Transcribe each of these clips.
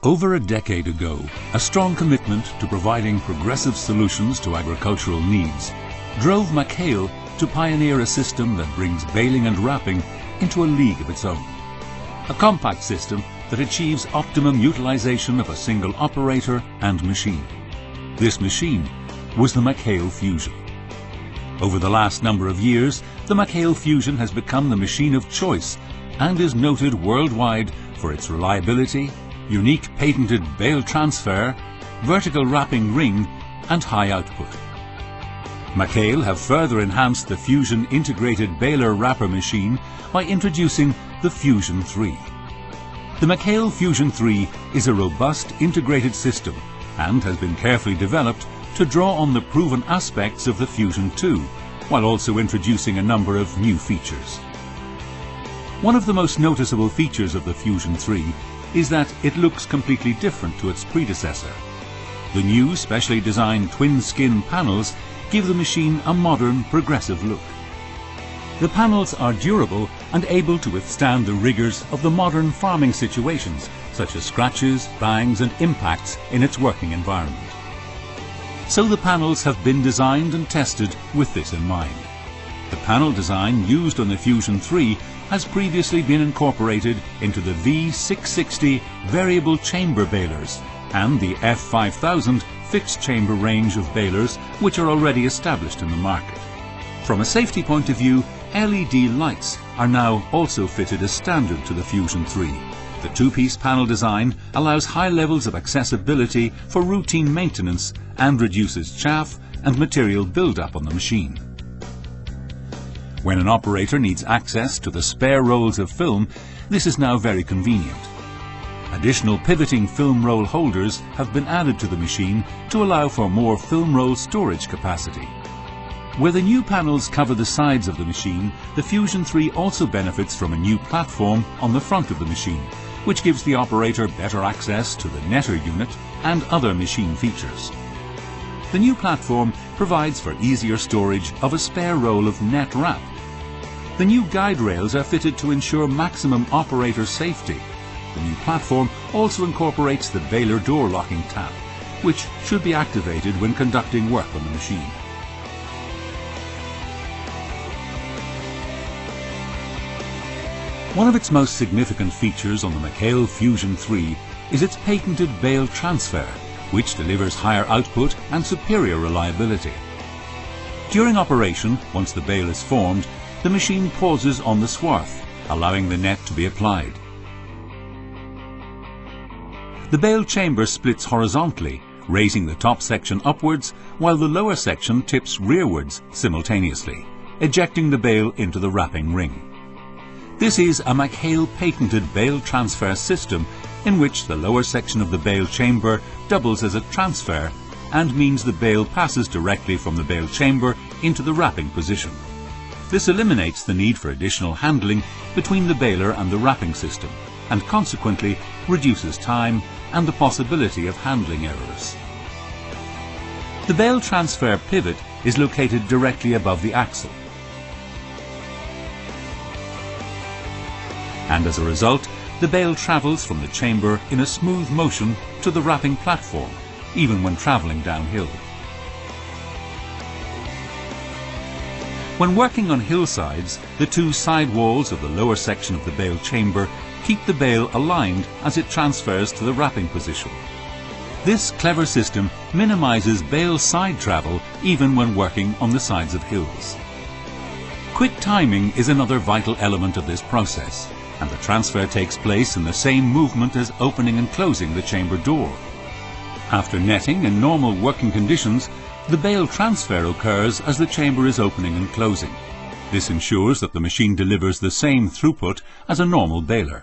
Over a decade ago, a strong commitment to providing progressive solutions to agricultural needs drove McHale to pioneer a system that brings baling and wrapping into a league of its own. A compact system that achieves optimum utilization of a single operator and machine. This machine was the McHale Fusion. Over the last number of years, the McHale Fusion has become the machine of choice and is noted worldwide for its reliability, unique patented bale transfer, vertical wrapping ring and high output. McHale have further enhanced the Fusion Integrated Baler Wrapper machine by introducing the Fusion 3. The McHale Fusion 3 is a robust integrated system and has been carefully developed to draw on the proven aspects of the Fusion 2, while also introducing a number of new features. One of the most noticeable features of the Fusion 3 is that it looks completely different to its predecessor. The new specially designed twin skin panels give the machine a modern, progressive look. The panels are durable and able to withstand the rigors of the modern farming situations, such as scratches, bangs and impacts in its working environment. So the panels have been designed and tested with this in mind. The panel design used on the Fusion 3 has previously been incorporated into the V660 variable chamber balers and the F5000 fixed chamber range of balers, which are already established in the market. From a safety point of view, LED lights are now also fitted as standard to the Fusion 3. The two-piece panel design allows high levels of accessibility for routine maintenance and reduces chaff and material build-up on the machine. When an operator needs access to the spare rolls of film, this is now very convenient. Additional pivoting film roll holders have been added to the machine to allow for more film roll storage capacity. Where the new panels cover the sides of the machine, the Fusion 3 also benefits from a new platform on the front of the machine, which gives the operator better access to the netter unit and other machine features. The new platform provides for easier storage of a spare roll of net wrap. The new guide rails are fitted to ensure maximum operator safety. The new platform also incorporates the baler door locking tab, which should be activated when conducting work on the machine. One of its most significant features on the McHale Fusion 3 is its patented bale transfer, which delivers higher output and superior reliability. During operation, once the bale is formed, the machine pauses on the swath, allowing the net to be applied. The bale chamber splits horizontally, raising the top section upwards, while the lower section tips rearwards simultaneously, ejecting the bale into the wrapping ring. This is a McHale patented bale transfer system in which the lower section of the bale chamber doubles as a transfer and means the bale passes directly from the bale chamber into the wrapping position. This eliminates the need for additional handling between the baler and the wrapping system and consequently reduces time and the possibility of handling errors. The bale transfer pivot is located directly above the axle, and as a result, the bale travels from the chamber in a smooth motion to the wrapping platform, even when travelling downhill. When working on hillsides, the two side walls of the lower section of the bale chamber keep the bale aligned as it transfers to the wrapping position. This clever system minimises bale side travel even when working on the sides of hills. Quick timing is another vital element of this process, and the transfer takes place in the same movement as opening and closing the chamber door. After netting in normal working conditions, the bale transfer occurs as the chamber is opening and closing. This ensures that the machine delivers the same throughput as a normal baler.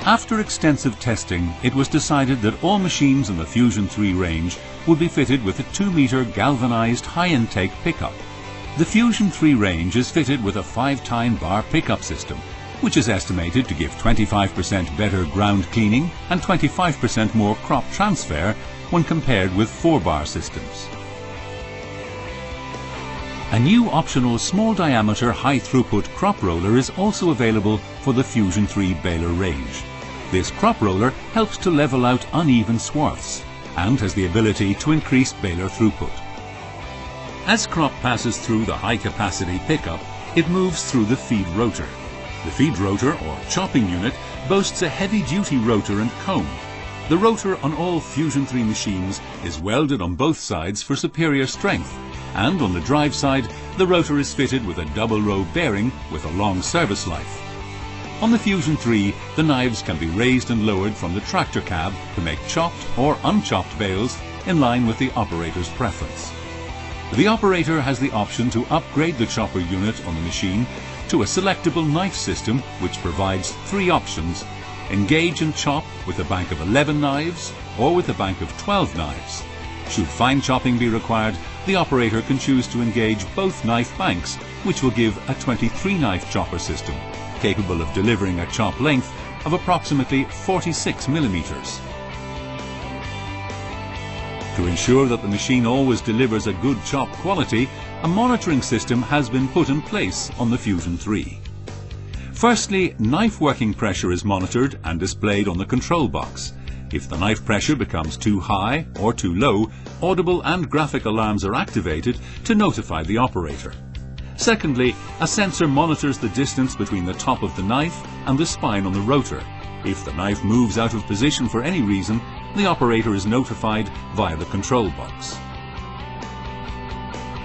After extensive testing, it was decided that all machines in the Fusion 3 range would be fitted with a 2-meter galvanized high-intake pickup. The Fusion 3 range is fitted with a 5-tine bar pickup system, which is estimated to give 25% better ground cleaning and 25% more crop transfer when compared with 4-bar systems. A new optional small diameter high throughput crop roller is also available for the Fusion 3 baler range. This crop roller helps to level out uneven swaths and has the ability to increase baler throughput. As crop passes through the high capacity pickup, it moves through the feed rotor. The feed rotor or chopping unit boasts a heavy duty rotor and comb. The rotor on all Fusion 3 machines is welded on both sides for superior strength, and on the drive side the rotor is fitted with a double row bearing with a long service life. On the Fusion 3 the knives can be raised and lowered from the tractor cab to make chopped or unchopped bales in line with the operator's preference. The operator has the option to upgrade the chopper unit on the machine to a selectable knife system which provides 3 options: engage and chop with a bank of 11 knives or with a bank of 12 knives. Should fine chopping be required, the operator can choose to engage both knife banks, which will give a 23 knife chopper system, capable of delivering a chop length of approximately 46 millimeters. To ensure that the machine always delivers a good chop quality, a monitoring system has been put in place on the Fusion 3. Firstly, knife working pressure is monitored and displayed on the control box. If the knife pressure becomes too high or too low, audible and graphic alarms are activated to notify the operator. Secondly, a sensor monitors the distance between the top of the knife and the spine on the rotor. If the knife moves out of position for any reason, the operator is notified via the control box.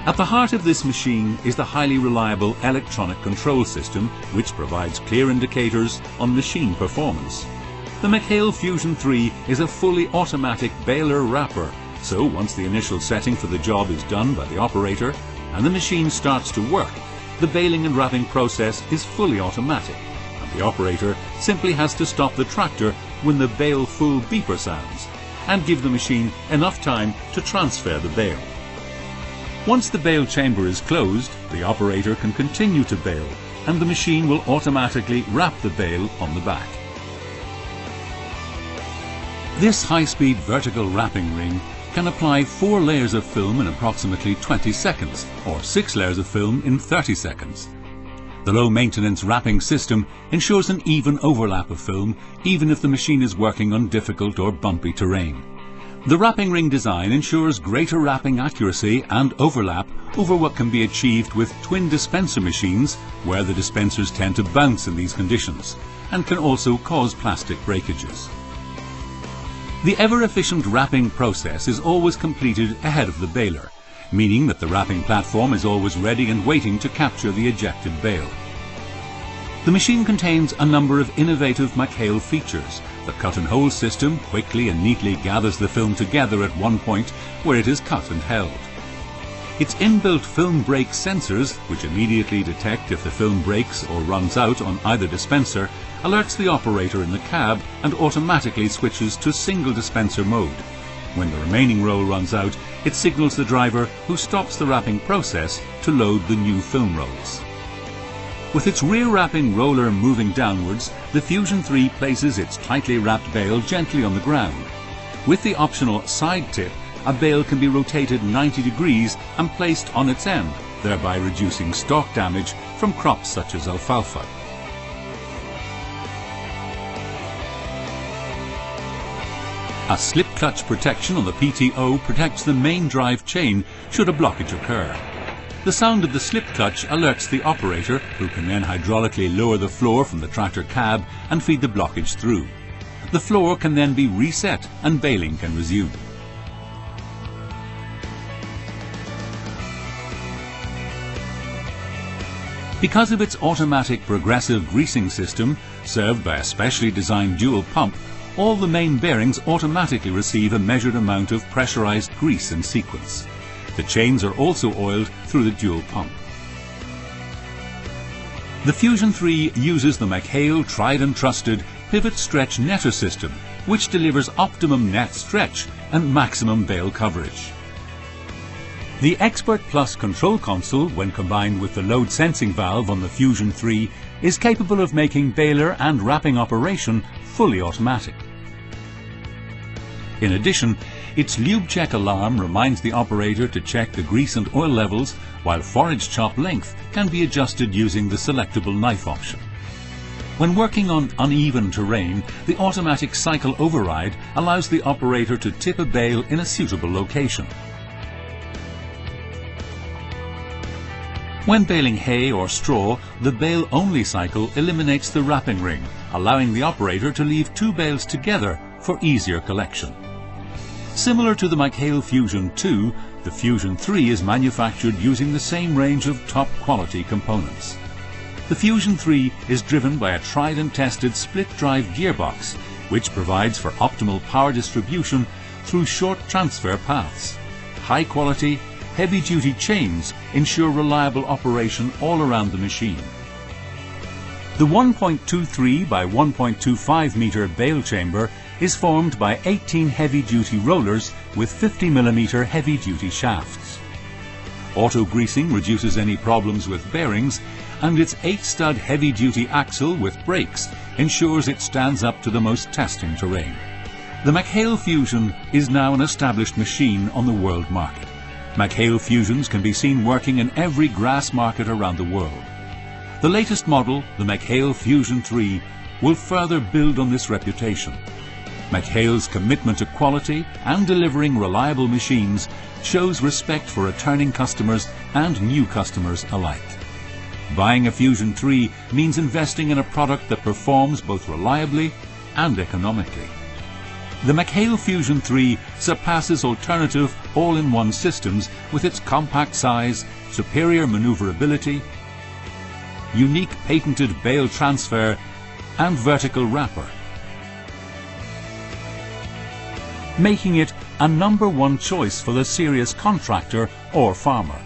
At the heart of this machine is the highly reliable electronic control system, which provides clear indicators on machine performance. The McHale Fusion 3 is a fully automatic baler wrapper, so once the initial setting for the job is done by the operator and the machine starts to work, the baling and wrapping process is fully automatic, and the operator simply has to stop the tractor when the bale full beeper sounds and give the machine enough time to transfer the bale. Once the bale chamber is closed, the operator can continue to bale, and the machine will automatically wrap the bale on the back. This high-speed vertical wrapping ring can apply 4 layers of film in approximately 20 seconds or 6 layers of film in 30 seconds. The low-maintenance wrapping system ensures an even overlap of film even if the machine is working on difficult or bumpy terrain. The wrapping ring design ensures greater wrapping accuracy and overlap over what can be achieved with twin dispenser machines, where the dispensers tend to bounce in these conditions and can also cause plastic breakages. The ever-efficient wrapping process is always completed ahead of the baler, meaning that the wrapping platform is always ready and waiting to capture the ejected bale. The machine contains a number of innovative McHale features. The cut and hold system quickly and neatly gathers the film together at one point where it is cut and held. Its inbuilt film break sensors, which immediately detect if the film breaks or runs out on either dispenser, alerts the operator in the cab and automatically switches to single dispenser mode. When the remaining roll runs out, it signals the driver, who stops the wrapping process to load the new film rolls. With its rear wrapping roller moving downwards, the Fusion 3 places its tightly wrapped bale gently on the ground. With the optional side tip, a bale can be rotated 90 degrees and placed on its end, thereby reducing stalk damage from crops such as alfalfa. A slip clutch protection on the PTO protects the main drive chain should a blockage occur. The sound of the slip clutch alerts the operator, who can then hydraulically lower the floor from the tractor cab and feed the blockage through. The floor can then be reset and baling can resume. Because of its automatic progressive greasing system, served by a specially designed dual pump, all the main bearings automatically receive a measured amount of pressurized grease in sequence. The chains are also oiled through the dual pump. The Fusion 3 uses the McHale tried and trusted pivot stretch netter system, which delivers optimum net stretch and maximum bale coverage. The Expert Plus control console, when combined with the load sensing valve on the Fusion 3, is capable of making baler and wrapping operation fully automatic. In addition, Its lube check alarm reminds the operator to check the grease and oil levels, while forage chop length can be adjusted using the selectable knife option. When working on uneven terrain, the automatic cycle override allows the operator to tip a bale in a suitable location. When baling hay or straw, the bale-only cycle eliminates the wrapping ring, allowing the operator to leave two bales together for easier collection. Similar to the McHale Fusion 2, the Fusion 3 is manufactured using the same range of top-quality components. The Fusion 3 is driven by a tried and tested split-drive gearbox, which provides for optimal power distribution through short transfer paths. High-quality, heavy-duty chains ensure reliable operation all around the machine. The 1.23 by 1.25 meter bale chamber is formed by 18 heavy-duty rollers with 50mm heavy-duty shafts. Auto-greasing reduces any problems with bearings, and its 8-stud heavy-duty axle with brakes ensures it stands up to the most testing terrain. The McHale Fusion is now an established machine on the world market. McHale Fusions can be seen working in every grass market around the world. The latest model, the McHale Fusion 3, will further build on this reputation. McHale's commitment to quality and delivering reliable machines shows respect for returning customers and new customers alike. Buying a Fusion 3 means investing in a product that performs both reliably and economically. The McHale Fusion 3 surpasses alternative all-in-one systems with its compact size, superior maneuverability, unique patented bale transfer and vertical wrapper, making it a #1 choice for the serious contractor or farmer.